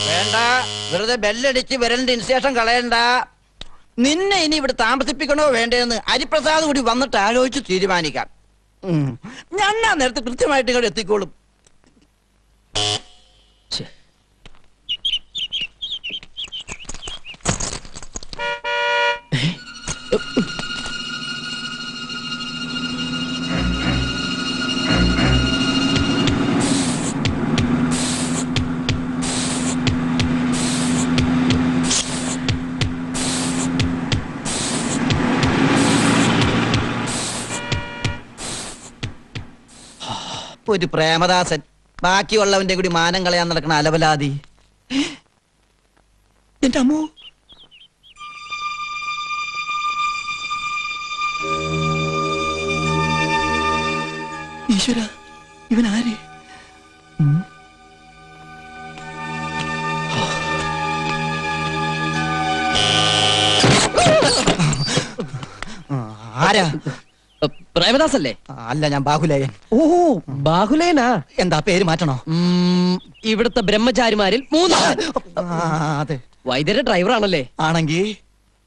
വേണ്ട, വെറുതെ ബെല്ലടിച്ച് വിരലിന്റെ ഇൻസ്റ്റേഷൻ കളയണ്ട. നിന്നെ ഇനി ഇവിടെ താമസിപ്പിക്കണോ വേണ്ടേന്ന് ഹരിപ്രസാദ് കൂടി വന്നിട്ട് ആലോചിച്ച് തീരുമാനിക്കാം. ഞാൻ നേരത്തെ കൃത്യമായിട്ട് ഇങ്ങോട്ട് എത്തിക്കോളും. ഒരു പ്രേമദാസൻ, ബാക്കിയുള്ളവന്റെ കൂടി മാനം കളയാൻ നടക്കണ അലവലാതി. എന്റെ അമ്മോ, ഈശ്വര, ഇവൻ ആര്? ആരാ? പ്രേമദാസ് അല്ലേ? അല്ല, ഞാൻ ബാഹുലേയൻ. ഓ, ബാഹുലേനാ? എന്താ പേര് മാറ്റണോ? ഇവിടുത്തെ ബ്രഹ്മചാരിമാരിൽ മൂന്നാമൻ. അതെ. വൈദ്യരുടെ ഡ്രൈവറാണല്ലേ? ആണെങ്കിൽ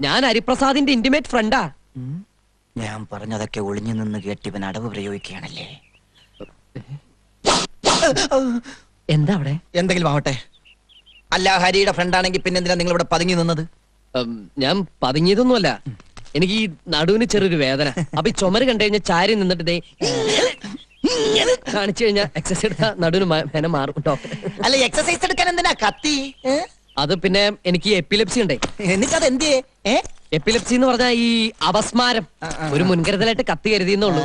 ഞാൻ ഹരിപ്രസാദിന്റെ ഇന്റിമേറ്റ് ഫ്രണ്ടാ. ഞാൻ പറഞ്ഞതൊക്കെ ഒളിഞ്ഞു നിന്ന് കേട്ടിവൻ അടവ് പ്രയോഗിക്കുകയാണല്ലേ. എന്താ അവിടെ? എന്തെങ്കിലും ആവട്ടെ. അല്ല, ഹരിയുടെ ഫ്രണ്ടാണെങ്കിൽ പിന്നെ എന്തിനാ നിങ്ങൾ ഇവിടെ പതുങ്ങി നിന്നത്? ഞാൻ പതുങ്ങിയതൊന്നുമല്ല, എനിക്ക് ഈ നടുവിന് ചെറിയൊരു വേദന. അപ്പൊ ഈ ചുമര് കണ്ടു കഴിഞ്ഞാൽ ചാരി നിന്നിട്ട് കാണിച്ചു കഴിഞ്ഞാൽ എക്സസൈസ് എടുത്താൽ നടുവിന് വേദന മാറും കേട്ടോ. അല്ല, എക്സസൈസ് എടുക്കാൻ എന്തിനാ കത്തി? അത് പിന്നെ എനിക്ക് എപ്പിലെപ്സി ഉണ്ടേ. എന്നിട്ടത് എന്തിയേ? എപ്പിലെപ്സി എന്ന് പറഞ്ഞാൽ ഈ അപസ്മാരം. ഒരു മുൻകരുതലായിട്ട് കത്തി കരുതിയെന്നുള്ളൂ.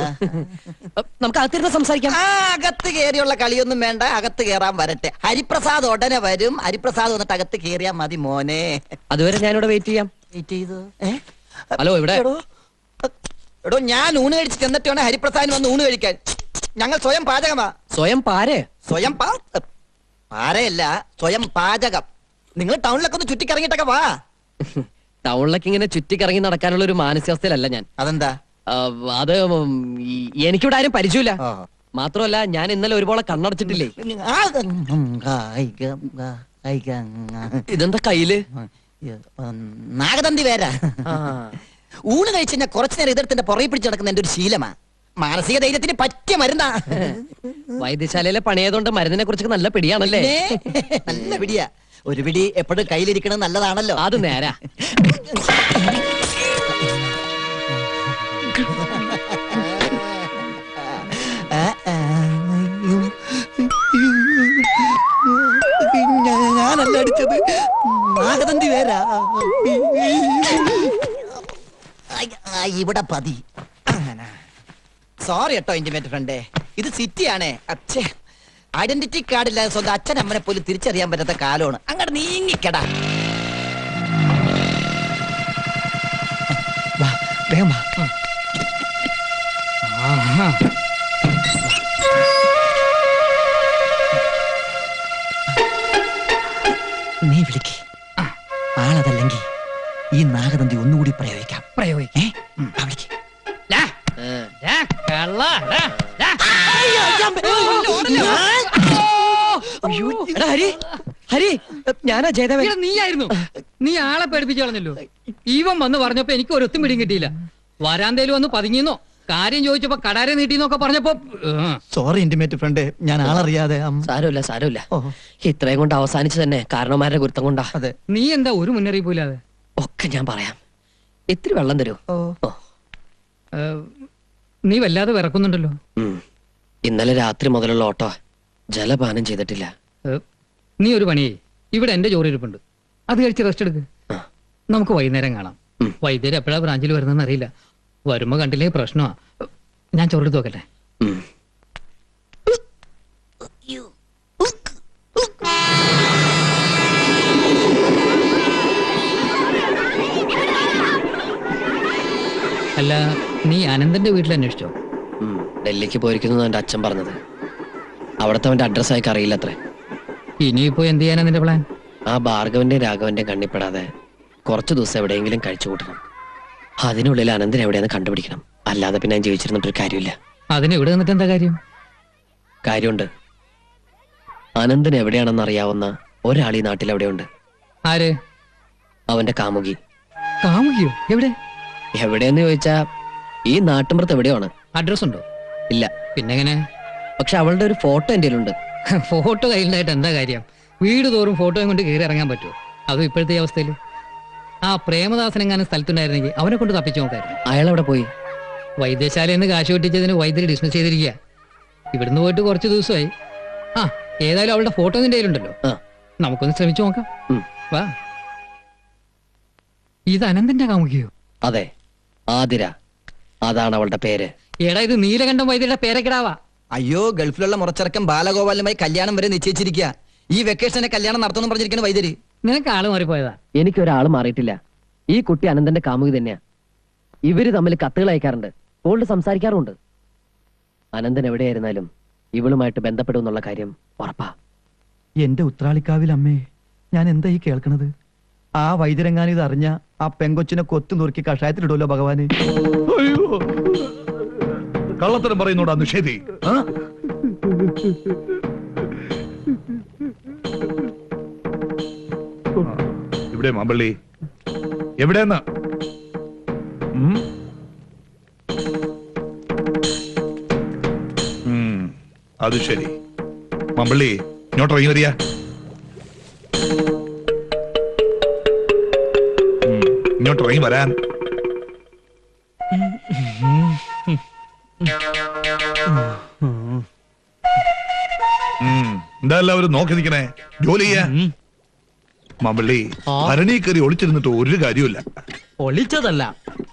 നമുക്ക് അകത്തിരുന്ന് സംസാരിക്കാം. അകത്ത് കയറിയുള്ള കളിയൊന്നും വേണ്ട, അകത്ത് കയറാൻ വരട്ടെ. ഹരിപ്രസാദ് ഉടനെ വരും. ഹരിപ്രസാദ് വന്നിട്ട് അകത്ത് കയറിയാ മതി മോനെ. അതുവരെ ഞാനിവിടെ വെയിറ്റ് ചെയ്യാം. വെയിറ്റ് ചെയ്തു. ഹലോ, ഇവിടെ എടോ, ഞാൻ ഊണ് കഴിച്ച് ചെന്നിട്ട് വേണം ഹരിപ്രസാദിന് വന്ന് ഊണ് കഴിക്കാൻ. ഞങ്ങൾ സ്വയം പാചകമാ. സ്വയം പാരേ? സ്വയം പാരയല്ല, സ്വയം പാചകം. നിങ്ങൾ ടൗണിലൊക്കെ ഒന്ന് ചുറ്റിക്കറങ്ങിട്ടൊക്കെ വാ. ടൗണിലൊക്കെ ഇങ്ങനെ ചുറ്റിക്കറങ്ങി നടക്കാനുള്ള ഒരു മാനസികാവസ്ഥയിലല്ല ഞാൻ. അതെന്താ? അത് എനിക്കിവിടെ ആരും പരിചയമില്ല. മാത്രമല്ല, ഞാൻ ഇന്നലെ ഒരുപോലെ കണ്ണടച്ചിട്ടില്ലേ. ഇതെന്താ കയ്യില്? നാഗതന്തി വേരാ. ഊണ് കഴിച്ച് ഞാൻ കുറച്ചു നേരം ഇതെടുത്തിന്റെ പുറകെ പിടിച്ച് നടക്കുന്ന എന്റെ ഒരു ശീലമാ. മാനസിക ധൈര്യത്തിന് പറ്റിയ മരുന്നാ. വൈദ്യശാലയിലെ പണിയായതുകൊണ്ട് മരുന്നിനെ കുറിച്ചൊക്കെ നല്ല പിടിയാണല്ലേ? നല്ല പിടിയാ. ഒരു പിടി എപ്പോഴും കയ്യിലിരിക്കണത് നല്ലതാണല്ലോ. അത് നേരാ. ഞാനല്ല അടിച്ചത്, നാഗതന്തി വേരാ. ഇവിടെ പതി. സോറി കേട്ടോ ഇന്റിമേറ്റ് ഫ്രണ്ടേ, ഇത് സിറ്റിയാണേ. അച്ഛേ, ഐഡന്റിറ്റി കാർഡില്ലാതെ സ്വന്തം അച്ഛനമ്മനെ പോലും തിരിച്ചറിയാൻ പറ്റാത്ത കാലമാണ്. അങ്ങോട്ട് നീങ്ങിക്കടാ. വേഗം വാ. നീ വിളിക്ക്. ആളതല്ലെങ്കിൽ ഈ നാഗതന്തി ഒന്നുകൂടി പ്രയോഗിക്കാം. പ്രയോഗിക്കേ? വിളിക്ക്. ഹരി, ഹരി, ഞാനാ ജയദേവൻ. നീയായിരുന്നു. നീ ആളെ പേടിപ്പിച്ചു കളഞ്ഞല്ലോ. ഈവൻ വന്ന് പറഞ്ഞപ്പോ എനിക്ക് ഒരൊത്തും പിടിയും കിട്ടിയില്ല. വരാന്തേലും വന്ന് പതുങ്ങിന്നോ, കാര്യം ചോദിച്ചപ്പോ കടാരെ നീട്ടിന്നൊക്കെ പറഞ്ഞപ്പോ. സോറി ഇന്റിമേറ്റ് ഫ്രണ്ട്, ഞാൻ ആളറിയാതെ. സാരമില്ല, സാരമില്ല. ഇത്രയും കൊണ്ട് അവസാനിച്ചു തന്നെ കാരണവന്മാരുടെ ഗുരുത്തം കൊണ്ടാ. അതെ. നീ എന്താ ഒരു മുന്നറിയിപ്പില്ലാതെ? ഒക്കെ ഞാൻ പറയാം. ഇത്തിരി വെള്ളം തരൂ. നീ വല്ലാതെ വിറക്കുന്നുണ്ടല്ലോ. ഇന്നലെ രാത്രി മുതലുള്ള ഓട്ടോ ജലപാനം ചെയ്തിട്ടില്ല. നീ ഒരു പണിയേ, ഇവിടെ എന്റെ ചോറിരിപ്പുണ്ട്, അത് കഴിച്ച് റെസ്റ്റ് എടുക്ക്. നമുക്ക് വൈകുന്നേരം കാണാം. വൈദ്യുതി എപ്പോഴാ ബ്രാഞ്ചിൽ വരുന്നതെന്ന് അറിയില്ല. വരുമ്പോ കണ്ടില്ലേ പ്രശ്നമാ. ഞാൻ ചോറെടുത്ത് നോക്കട്ടെ. അല്ല, നീ അനന്തന്റെ വീട്ടിൽ അന്വേഷിച്ചോ? ഡൽഹിക്ക് പോയിരിക്കുന്നു എന്റെ അച്ഛൻ പറഞ്ഞത്. അവിടത്തെ അവന്റെ അഡ്രസ് അയക്ക് അറിയില്ല അത്രേ. ഇനിയിപ്പോ എന്ത് ചെയ്യാനാ നിന്റെ പ്ലാൻ? ആ ഭാർഗവന്റെ രാഘവന്റെ കണ്ണിപ്പെടാതെ കുറച്ചു ദിവസം എവിടെയെങ്കിലും കഴിച്ചു കൂട്ടണം. അതിനുള്ളിൽ അനന്തൻ എവിടെയെന്ന് കണ്ടുപിടിക്കണം. അല്ലാതെ പിന്നെ ഞാൻ ജീവിച്ചിരുന്നിട്ടൊരു കാര്യമില്ല. അതിന് ഇവിടെ നിന്നിട്ട് എന്താ കാര്യം? കാര്യമുണ്ട്. അനന്തൻ എവിടെയാണെന്ന് അറിയാവുന്ന ഒരാൾ ഈ നാട്ടിൽ എവിടെയുണ്ട്. ആര്? അവന്റെ കാമുകി. കാമുകിയോ? എവിടെ? എവിടെയെന്ന് ചോദിച്ചാ ഈ നാട്ടുമ്പുറത്ത് എവിടെയാണ്. അഡ്രസ് ഉണ്ടോ? ഇല്ല. പിന്നെങ്ങനെ? പക്ഷെ അവളുടെ ഒരു ഫോട്ടോ എന്റെ കയ്യിലുണ്ട്. ഫോട്ടോ കയ്യിലായിട്ട് എന്താ കാര്യം? വീട് തോറും ഫോട്ടോയും കൊണ്ട് കയറി ഇറങ്ങാൻ പറ്റുമോ? അതും ഇപ്പോഴത്തെ അവസ്ഥയിൽ. ആ പ്രേമദാസൻ എങ്ങാനും സ്ഥലത്തുണ്ടായിരുന്നെങ്കിൽ അവനെ കൊണ്ട് തപ്പിച്ചു നോക്കായിരുന്നു. അയാൾ എവിടെ പോയി? വൈദ്യശാലയിൽ നിന്ന് കാശ് വെട്ടിച്ചതിന് വൈദ്യുതി ഡിസ്മിസ് ചെയ്തിരിക്കുക. ഇവിടുന്ന് പോയിട്ട് കുറച്ച് ദിവസമായി. ആ ഏതായാലും അവളുടെ ഫോട്ടോ നിന്റെ കയ്യിലുണ്ടല്ലോ, നമുക്കൊന്ന് ശ്രമിച്ചു നോക്കാം. വാ. ഇത് അനന്തന്റെ കാമുകിയോ? അതെ, ആതിര. അതാണ് അവളുടെ പേര്. എടാ, ഇത് നീലകണ്ഠം വൈദ്യരുടെ പേരക്കിടാവാ. അയ്യോ, ഗൾഫിലുള്ള മുറച്ചിറക്കം ബാലഗോപാലുമായി കല്യാണം വരെ നിശ്ചയിച്ചിരിക്കുക. ഈ വെക്കേഷനെ കല്യാണം നടത്തുമെന്ന് പറഞ്ഞിരിക്കുന്ന വൈദ്യര്. നിനക്ക് ആള് മാറിപ്പോയതാ. എനിക്കൊരാള് മാറിയിട്ടില്ല. ഈ കുട്ടി അനന്തന്റെ കാമുകി തന്നെയാ. ഇവര് തമ്മിൽ കത്തുകൾ അയക്കാറുണ്ട്, ഫോണിൽ സംസാരിക്കാറുണ്ട്. അനന്തൻ എവിടെയായിരുന്നാലും ഇവളുമായിട്ട് ബന്ധപ്പെടുമെന്നുള്ള കാര്യം ഉറപ്പാ. എന്റെ ഉത്രാളിക്കാവിൽ അമ്മേ, ഞാൻ എന്താ ഈ കേൾക്കണത്? ആ വൈദ്യരെങ്ങാനും ഇത് അറിഞ്ഞ ആ പെങ്കൊച്ചിനെ കൊത്തു നുറുക്കി കഷായത്തിലിടുമല്ലോ ഭഗവാന്. അയ്യോ, കള്ളത്തരം പറയുന്നോടാ നിഷേധി. ഇവിടെ മാമ്പള്ളി എവിടെയെന്ന്? അത് ശരി. മാമ്പള്ളി ഇങ്ങോട്ട് ഇറങ്ങി വരിക. ഇങ്ങോട്ട് ഇറങ്ങി വരാൻ. എന്താ എല്ലാവരും നോക്കി നിൽക്കണേ? ജോലി ചെയ്യാ. മാമ്പള്ളി, ഭരണി കയറി ഒളിച്ചിരുന്നിട്ട് ഒരു കാര്യമില്ല. ഒളിച്ചതല്ല,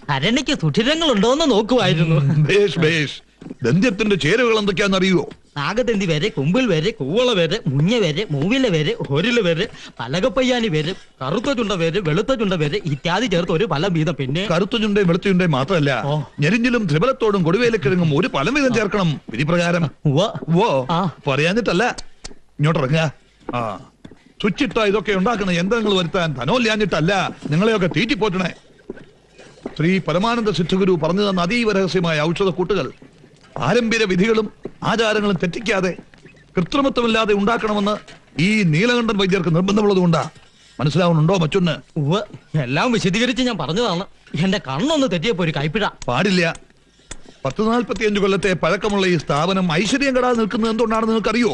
ഭരണിക്ക് സുഷിരങ്ങൾ ഉണ്ടോന്ന് നോക്കുമായിരുന്നു. ബേഷ് ബേഷ്. ദന്ത്യത്തിന്റെ ചേരുവകൾ എന്തൊക്കെയാന്ന് അറിയുവോ? നാഗദന്തി വരെ, കുമ്പിൾ വരെ, കൂവള വരെ, മുഞ്ഞ വരെ, മൂവില വരെ, ഒരില് വരെ, പലകപ്പയ്യാനി വരെ, കറുത്ത ചുണ്ട വരെ, വെളുത്ത ചുണ്ട വരെ ഇത്യാദി ചേർത്ത് ഒരു ഫലം വീതം. പിന്നെ കറുത്ത ചുണ്ടയും വെളുത്ത ചുണ്ടയും മാത്രമല്ല, ഞെരിഞ്ഞിലും ത്രിബലത്തോടും കൊടുവേലക്കിഴങ്ങും ഒരു ഫലം വീതം ചേർക്കണം വിധിപ്രകാരം. പറയാഞ്ഞിട്ടല്ല. ഇങ്ങോട്ടിറങ്ങുക. ആ, സ്വിച്ചിട്ട ഇതൊക്കെ ഉണ്ടാക്കുന്ന യന്ത്രങ്ങൾ വരുത്താൻ ധനോല്യാഞ്ഞിട്ടല്ല, നിങ്ങളെയൊക്കെ തീറ്റിപ്പോറ്റണേ. ശ്രീ പരമാനന്ദ സിദ്ധഗുരു പറഞ്ഞു തന്ന അതീവ രഹസ്യമായ ഔഷധ കൂട്ടുകൾ പാരമ്പര്യ വിധികളും ആചാരങ്ങളും തെറ്റിക്കാതെ കൃത്രിമത്വമില്ലാതെ ഉണ്ടാക്കണമെന്ന് ഈ നീലകണ്ഠൻ വൈദ്യർക്ക് നിർബന്ധമുള്ളതുകൊണ്ടാ. മനസ്സിലാവുന്നുണ്ടോ മറ്റൊന്ന്? എല്ലാം വിശദീകരിച്ച് ഞാൻ പറഞ്ഞതാണ്. എന്റെ കണ്ണൊന്ന് തെറ്റിയപ്പോ ഒരു കൈപ്പിഴ. പാടില്ല. 1045 കൊല്ലത്തെ പഴക്കമുള്ള ഈ സ്ഥാപനം ഐശ്വര്യം കെടാതെ നിൽക്കുന്നത് എന്തുകൊണ്ടാണെന്ന് നിങ്ങൾക്കറിയോ?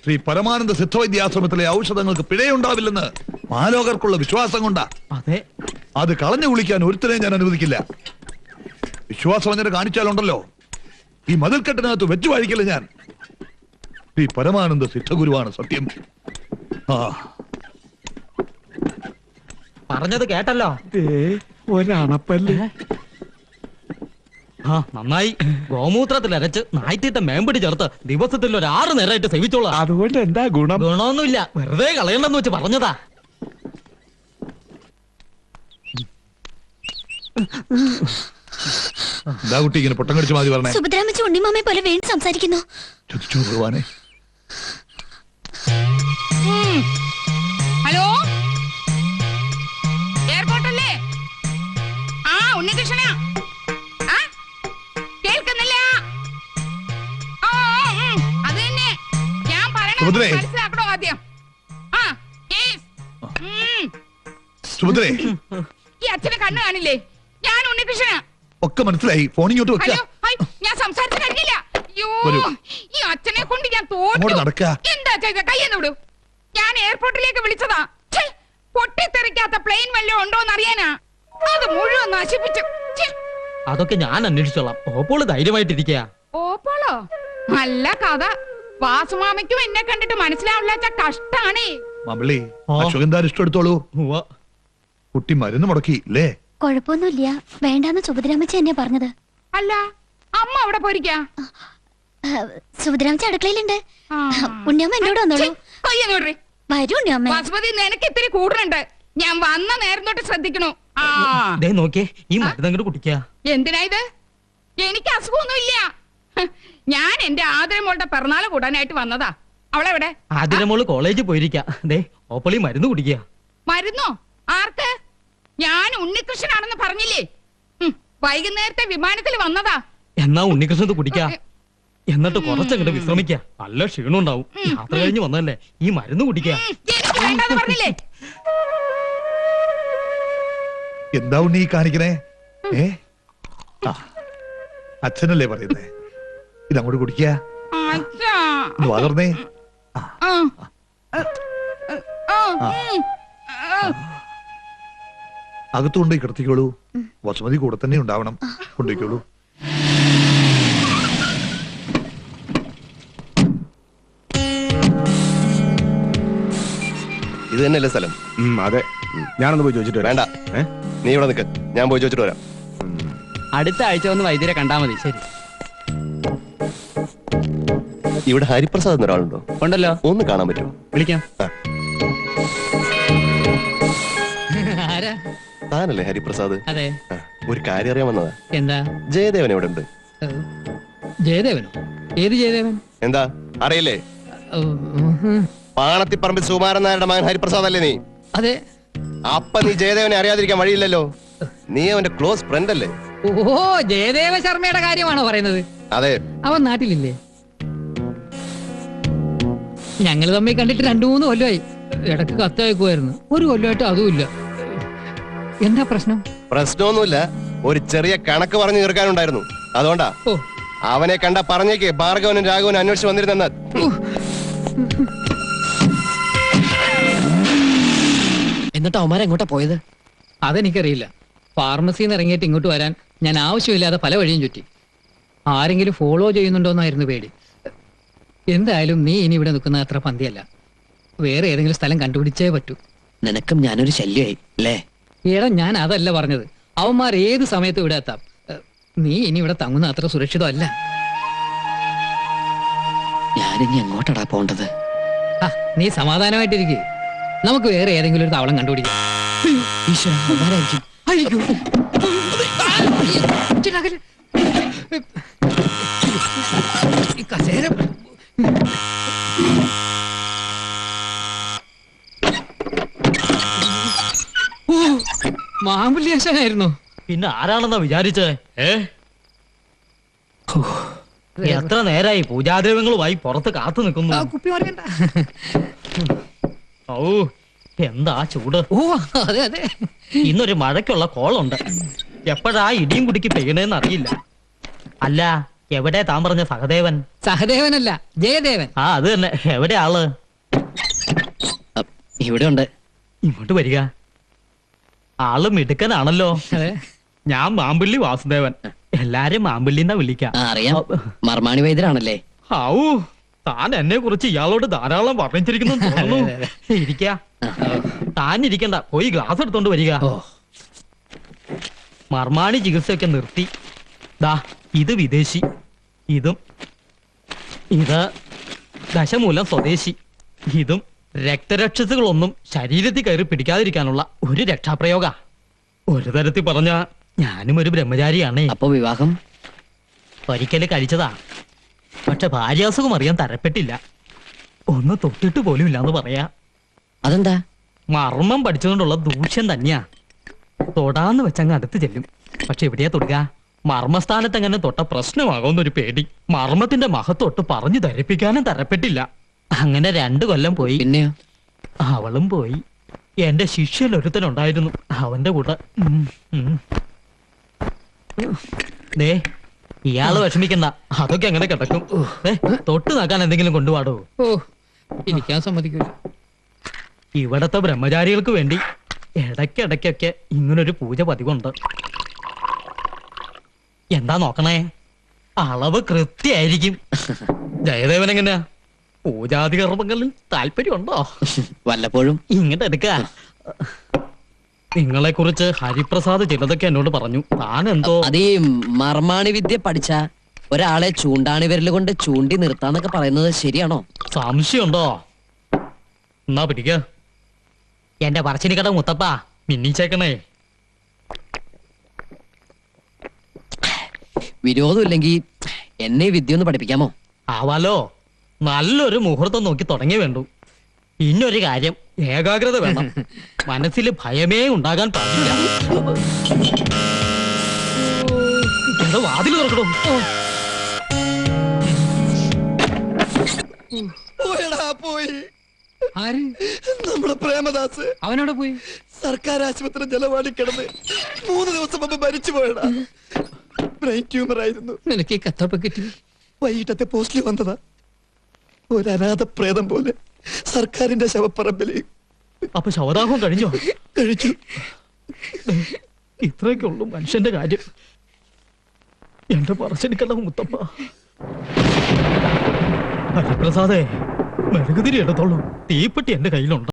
ശ്രീ പരമാനന്ദ സിദ്ധവൈദ്യാശ്രമത്തിലെ ഔഷധങ്ങൾക്ക് പിഴയുണ്ടാവില്ലെന്ന് മാലോകർക്കുള്ള വിശ്വാസം കൊണ്ടാ. അതെ, അത് കളഞ്ഞു കുളിക്കാൻ ഒരുത്തരെയും ഞാൻ അനുവദിക്കില്ല. വിശ്വാസവഞ്ചന കാണിച്ചാലുണ്ടല്ലോ, ഈ മതിൽക്കെട്ടിനകത്ത് വെച്ചു വാഴിക്കില്ല ഞാൻ. ഈ പരമാനന്ദ സിദ്ധഗുരുവാണ് സത്യം. പറഞ്ഞത് കേട്ടല്ലോ. ഒരണപ്പല്ലേ. ആ, നന്നായി. ഗോമൂത്രത്തിൽ അരച്ച് നായ്ത്തിട്ട മേമ്പടി ചേർത്ത് ദിവസത്തിൽ ഒരു 6 നേരമായിട്ട് സേവിച്ചോളാം. അതുകൊണ്ട് എന്താ ഗുണം? ഗുണമൊന്നുമില്ല, വെറുതെ കളയണ്ടെന്ന് വെച്ച് പറഞ്ഞതാ. എന്താ കുട്ടി ഇങ്ങനെ പൊട്ടം കടിച്ചു മാതി പറഞ്ഞേ? സുഭദ്രാമച്ചി ഉണ്ണിമാമയെ പോലെ വേണ്ടി സംസാരിക്കുന്നു. ചോദിച്ചു ഭഗവാനെ. ഹലോ, എയർപോർട്ടല്ലേ? ആ, ഉണ്ണികൃഷ്ണ. കേൾക്കുന്നില്ല? അത് തന്നെ ഞാൻ പറയണത് മനസ്സിലാക്കണോ ആദ്യം? സുഭദ്രേ, ഈ അച്ഛനെ കണ്ണു കാണില്ലേ? ഞാൻ ഉണ്ണികൃഷ്ണ. ഒക്കെ മനസ്സിലായി. ഫോണിങ്ങോട്ട് വെക്ക. ഞാൻ സംസാരിച്ചു കഴിഞ്ഞില്ല. അയ്യോ, ഈ അച്ഛനെ കൊണ്ട് ഞാൻ നടക്ക. എന്താ ചെയ്ത? കയ്യെന്ന് വിടൂ. ഞാൻ എയർപോർട്ടിലേക്ക് വിളിച്ചതാ. പൊട്ടിത്തെറിക്കാത്ത പ്ലെയിൻ വല്ലതും ഉണ്ടോന്ന് അറിയാനാ. അത് മുഴുവൻ നശിപ്പിച്ചു. അതൊക്കെ ഞാൻ അന്വേഷിച്ചോളാം. ഓപ്പോള് ധൈര്യമായിട്ടിരിക്കുക. ഓപ്പോളോ? നല്ല കഥ. വാസുമാമയ്ക്കും എന്നെ കണ്ടിട്ട് മനസ്സിലാവില്ലാച്ച കഷ്ടാണേ. മമ്പളി, അശോകന്താൻ ഇഷ്ടമെടുത്തോളൂ. കുട്ടി മരുന്ന് മുടക്കി അല്ലേ? കൊഴപ്പൊന്നുമില്ല, വേണ്ടാന്ന് സുഭദ്രാമച്ചി എന്നെ പറഞ്ഞത്. അല്ല, അമ്മ അവിടെ പോയിരിക്കാ? സുഭദ്രാമച്ചി അടുക്കളയിലുണ്ട്. ഉണ്ണിയമ്മ എന്നോട് വന്നോളൂ. വരൂ ഉണ്ണിയമ്മ. വാസുമതി, നിനക്ക് ഇത്തിരി കൂടുതലുണ്ട്. ഞാൻ വന്ന നേരം തൊട്ട് ശ്രദ്ധിക്കണു. നോക്കിയേ, ഈ മരുന്ന് അങ്ങോട്ട് കുടിക്കുക. എന്തിനാ ഇത്? എനിക്ക് അസുഖമൊന്നുമില്ല. ഞാൻ എന്റെ ആതിരമോളുടെ പിറന്നാള് കൂടാനായിട്ട് വന്നതാ. അവളെവിടെ? ആതിരമോള് കോളേജിൽ പോയിരിക്കുക. ഓപ്പളി മരുന്ന് കുടിക്കുക. മരുന്നോ? ആർക്ക്? ഞാൻ ഉണ്ണികൃഷ്ണനാണെന്ന് പറഞ്ഞില്ലേ? വൈകുന്നേരത്തെ വിമാനത്തിൽ വന്നതാ. എന്നാ ഉണ്ണികൃഷ്ണത് കുടിക്ക. എന്നിട്ട് കുറച്ചങ്ങോട്ട് വിശ്രമിക്ക. നല്ല ക്ഷീണം ഉണ്ടാവും. യാത്ര കഴിഞ്ഞ് വന്നല്ലേ, ഈ മരുന്ന് കുടിക്ക. വേണ്ടെന്ന് പറഞ്ഞില്ലേ? എന്താ ഉണ്ണി ഈ കാണിക്കണേ? ആ, അച്ഛനല്ലേ പറയുന്നേ? ഇതങ്ങോട്ട് കുടിക്കുക. അച്ഛാ. വളർന്നേ. ആ. ആ. അകത്ത് കൊണ്ടുപോയി കിടത്തിക്കോളൂ. വസുമതി കൂടെ തന്നെ ഉണ്ടാവണം. കൊണ്ടുപോയിക്കോളൂ. ഇത് തന്നെയല്ലേ സ്ഥലം? അതെ, ഞാനൊന്ന് പോയി ചോദിച്ചിട്ട് വേണ്ട, നീ ഇവിടെ നിൽക്ക്, ഞാൻ പോയി ചോദിച്ചിട്ട് വരാം. അടുത്ത ആഴ്ച ഒന്ന് വൈദ്യരെ കണ്ടാ മതി. ശരി. ഇവിടെ ഹരിപ്രസാദ് എന്നൊരാളുണ്ടോ? ഉണ്ടല്ലോ. ഒന്ന് കാണാൻ പറ്റുമോ? വിളിക്കാം. ആരാ? താനല്ലേ ഹരിപ്രസാദ്? അതെ. ഒരു കാര്യം അറിയാൻ വന്നതാ. എന്താ? ജയദേവൻ എവിടെ ഉണ്ട്? ജയദേവനോ? ഏത് ജയദേവൻ? എന്താ അറിയില്ലേ? പാണത്തിപ്പറമ്പിൽ സുകുമാരൻ നായരുടെ മകൻ ഹരിപ്രസാദ് അല്ലേ നീ? അതെ. അപ്പൊ നീ ജയദേവനെ അറിയാതിരിക്കാൻ വഴിയില്ലല്ലോ. നീ അവന്റെ ക്ലോസ് ഫ്രണ്ട് അല്ലേ? ഓ, ജയദേവ ശർമ്മയുടെ കാര്യമാണോ പറയുന്നത്? അതെ. അവൻ നാട്ടിലില്ലേ? ഞങ്ങൾ തമ്മിൽ കണ്ടിട്ട് 2-3 കൊല്ലമായി. ഇടക്ക് കത്തയക്കുമായിരുന്നു. 1 കൊല്ലമായിട്ട് അതുമില്ല. എന്താ പ്രശ്നം? പ്രശ്നമൊന്നുമില്ല, ഒരു ചെറിയ കണക്ക് പറഞ്ഞു തീർക്കാനുണ്ടായിരുന്നു. അതുകൊണ്ടാ. അവനെ കണ്ട പറഞ്ഞേക്ക് ഭാർഗവനും രാഘവനും അന്വേഷിച്ച് വന്നിരുന്നെന്ന്. എന്നിട്ട് അവന്മാരെ എങ്ങോട്ടാ പോയത്? അതെനിക്കറിയില്ല. ഫാർമസിയിൽ നിന്ന് ഇറങ്ങിയിട്ട് ഇങ്ങോട്ട് വരാൻ ഞാൻ ആവശ്യമില്ലാതെ പല വഴിയും ചുറ്റി. ആരെങ്കിലും ഫോളോ ചെയ്യുന്നുണ്ടോന്നായിരുന്നു പേടി. എന്തായാലും നീ ഇനി ഇവിടെ നിൽക്കുന്ന അത്ര പന്തിയല്ല. വേറെ ഏതെങ്കിലും സ്ഥലം കണ്ടുപിടിച്ചേ പറ്റൂ. നിനക്കും ഞാനൊരു ശല്യമായി അല്ലേ? ഏടാ, ഞാൻ അതല്ല പറഞ്ഞത്. അവന്മാർ ഏത് സമയത്ത് ഇവിടെ എത്താം. നീ ഇനി ഇവിടെ തങ്ങുന്ന അത്ര സുരക്ഷിതമല്ല. ഞാനിനി എങ്ങോട്ടാടാ പോണ്ടത്? നീ സമാധാനമായിട്ടിരിക്കേ. നമുക്ക് വേറെ ഏതെങ്കിലും ഒരു താവളം കണ്ടുപിടിക്കാം. മാമ്പുല്യാശനായിരുന്നു. പിന്നെ ആരാണെന്നാ വിചാരിച്ചേ? എത്ര നേരായി പൂജാദ്രവ്യങ്ങളുമായി പുറത്ത് കാത്തു നിൽക്കുന്നു. ഓ, എന്താ ചൂട്! ഓ, അതെ അതെ. ഇന്നൊരു മഴയ്ക്കുള്ള കോളുണ്ട്. എപ്പോഴാ ഇടിയും കുടിക്ക് പെയ്യണേന്ന് അറിയില്ല. അല്ല, എവിടെ താൻ പറഞ്ഞ സഹദേവൻ? സഹദേവനല്ല, ജയദേവൻ. ആ, അത് തന്നെ. എവിടെ ആള്? ഇവിടെ ഉണ്ട്. ഇങ്ങോട്ട് വരിക. ആള് മിടുക്കനാണല്ലോ. ഞാൻ മാമ്പള്ളി വാസുദേവൻ. എല്ലാരും മാമ്പള്ളിന്നാ വിളിക്കാം. അറിയാം, മർമാണി വൈദ്യരാണല്ലേ? ഔ, താൻ എന്നെ കുറിച്ച് ഇയാളോട് ധാരാളം വർണ്ണിച്ചിരിക്കുന്നു തോന്നുന്നു. ഇരിക്ക. താൻ ഇരിക്കണ്ട, പോയി ഗ്ലാസ് എടുത്തോണ്ട് വരിക. മർമാണി ചികിത്സയൊക്കെ നിർത്തി. ദാ, ഇത് വിദേശി, ഇതും ഇത് ദശമൂലം സ്വദേശി, ഇതും രക്തരക്ഷസുകളൊന്നും ശരീരത്തിൽ കയറി പിടിക്കാതിരിക്കാനുള്ള ഒരു രക്ഷാപ്രയോഗ. ഒരു തരത്തിൽ പറഞ്ഞ ഞാനും ഒരു ബ്രഹ്മചാരിയാണ്. അപ്പൊ വിവാഹം ഒരിക്കല് കഴിച്ചതാ. പക്ഷെ ഭാര്യാസുഖം അറിയാൻ തരപ്പെട്ടില്ല. ഒന്ന് തൊട്ടിട്ട് പോലും ഇല്ലാന്ന് പറയാ. അതെന്താ? മർമ്മം പഠിച്ചുകൊണ്ടുള്ള ദൂഷ്യം തന്നെയാ. തൊടാന്ന് വെച്ചങ്ങ് അടുത്ത് ചെല്ലും. പക്ഷെ എവിടെയാ തൊടുക? മർമ്മസ്ഥാനത്ത് എങ്ങനെ തൊട്ട പ്രശ്നമാകുമെന്നൊരു പേടി. മർമ്മത്തിന്റെ മഹത്തൊട്ട് പറഞ്ഞു ധരിപ്പിക്കാനും തരപ്പെട്ടില്ല. അങ്ങനെ 2 കൊല്ലം പോയി. പിന്നെയോ? അവളും പോയി. എന്റെ ശിഷ്യൻ ഒരുത്തനുണ്ടായിരുന്നു, അവന്റെ കൂടെ. ദേ, ഇയാള് വിഷമിക്കണ്ട, അതൊക്കെ അങ്ങനെ കിടക്കും. തൊട്ട് നോക്കാൻ എന്തെങ്കിലും കൊണ്ടുപാടോ? ഓ, ഇരിക്കാൻ സമ്മതിക്കൂല. ഇവിടത്തെ ബ്രഹ്മചാരികൾക്ക് വേണ്ടി ഇടയ്ക്കിടയ്ക്കൊക്കെ ഇങ്ങനൊരു പൂജ പതിവുണ്ട്. എന്താ നോക്കണേ? അളവ് കൃത്യായിരിക്കും. ജയദേവൻ എങ്ങനെയാ? പൂജാതി കർമ്മങ്ങളിൽ താല്പര്യമുണ്ടോ? വല്ലപ്പോഴും. ഇങ്ങോട്ട് എടുക്ക. നിങ്ങളെ കുറിച്ച് ഹരിപ്രസാദ് ചിലതൊക്കെ എന്നോട് പറഞ്ഞു. താൻ എന്തോ അതീ മർമാണി വിദ്യ പഠിച്ച ഒരാളെ ചൂണ്ടാണി വിരൽ കൊണ്ട് ചൂണ്ടി നിർത്താന്നൊക്കെ പറയുന്നത് ശരിയാണോ? സംശയമുണ്ടോ? എന്നാ പിടിക്ക. എന്റെ പറശ്ശിനിക്കട മുത്തപ്പ, മിന്നിച്ചേക്കണേ. വിരോധമില്ലെങ്കിൽ എന്നെ വിദ്യ ഒന്ന് പഠിപ്പിക്കാമോ? ആവാലോ. നല്ലൊരു മുഹൂർത്തം നോക്കി തുടങ്ങി വേണ്ടു. ഇന്നൊരു കാര്യം, ഏകാഗ്രത വേണം. മനസ്സിൽ ഭയമേ ഉണ്ടാകാൻ പാടില്ല. എന്താ വാതിൽ തുറക്കണോ? പോയടാ പോയി. ആര്? നമ്മുടെ പ്രേമദാസ്. അവനോടെ പോയി? സർക്കാർ ആശുപത്രി ജലവാടി കിടന്ന് 3 ദിവസം മുമ്പ് മരിച്ചു പോയടാ. ബ്രെയിൻ ട്യൂമർ ആയിരുന്നു. നിനക്ക് ഈ കത്തൊക്കെ കിട്ടി? വൈകിട്ടത്തെ പോസ്റ്റിൽ വന്നതാ. ഒരു അനാഥ പ്രേതം പോലെ സർക്കാരിന്റെ ശവപ്പറമ്പില്. അപ്പൊ ശവദാഹം കഴിഞ്ഞോ? കഴിച്ചു. ഇത്രയൊക്കെ ഉള്ളൂ മനുഷ്യന്റെ കാര്യം. എന്റെ പറച്ചെടുക്കണ്ട മുത്തപ്പ. ഹരിപ്രസാദേ, മെഴുകുതിരി എടുത്തോളൂ. തീപ്പെട്ടി എന്റെ കയ്യിലുണ്ട്.